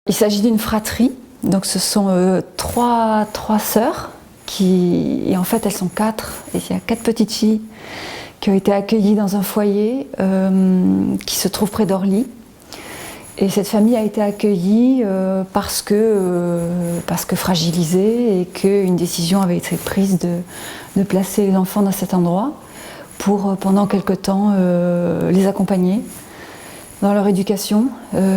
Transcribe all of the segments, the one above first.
Il s'agit d'une fratrie, donc ce sont trois sœurs, et en fait elles sont quatre, et il y a 4 petites filles qui ont été accueillies dans un foyer qui se trouve près d'Orly. Et cette famille a été accueillie parce que fragilisée et qu'une décision avait été prise de placer les enfants dans cet endroit pour pendant quelque temps les accompagner dans leur éducation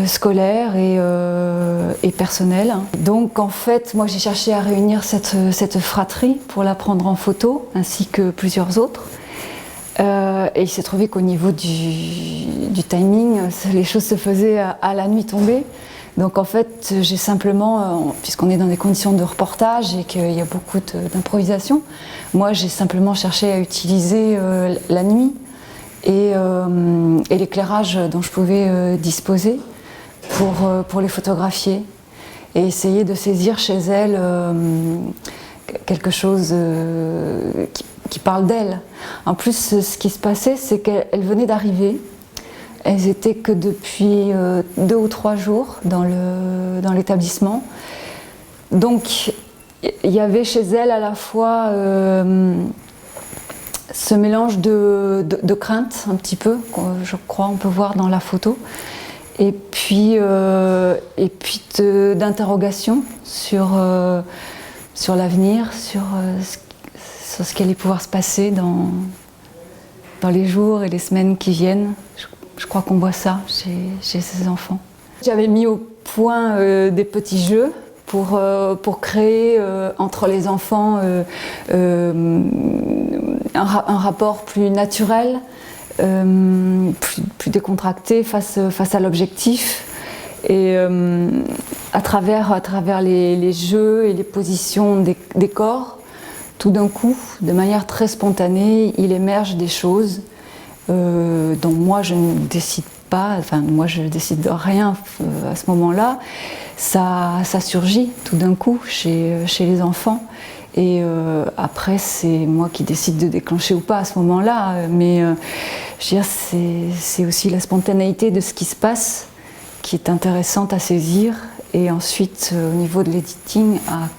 scolaire et personnelle. Donc en fait, moi j'ai cherché à réunir cette fratrie pour la prendre en photo, ainsi que plusieurs autres. Et il s'est trouvé qu'au niveau du timing, les choses se faisaient à la nuit tombée. Donc en fait, j'ai simplement, puisqu'on est dans des conditions de reportage et qu'il y a beaucoup d'improvisation, moi j'ai simplement cherché à utiliser la nuit et l'éclairage dont je pouvais disposer pour les photographier et essayer de saisir chez elles quelque chose qui parle d'elles. En plus, ce qui se passait, c'est qu'elles venaient d'arriver. Elles étaient que depuis 2 ou 3 jours dans l'établissement. Donc, il y avait chez elles à la fois ce mélange de crainte, un petit peu, je crois, on peut voir dans la photo, et puis d'interrogation sur l'avenir, sur ce qui allait pouvoir se passer dans les jours et les semaines qui viennent. Je crois qu'on voit ça chez ces enfants. J'avais mis au point des petits jeux pour créer entre les enfants un rapport plus naturel, plus décontracté face à l'objectif. Et à travers les jeux et les positions des corps, tout d'un coup, de manière très spontanée, il émerge des choses dont moi je ne décide pas, enfin moi je ne décide de rien à ce moment-là. Ça surgit tout d'un coup chez les enfants. Et après, c'est moi qui décide de déclencher ou pas à ce moment-là. Mais je veux dire, c'est aussi la spontanéité de ce qui se passe qui est intéressante à saisir. Et ensuite, au niveau de l'editing,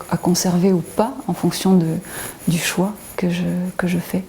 à conserver ou pas en fonction du choix que je fais.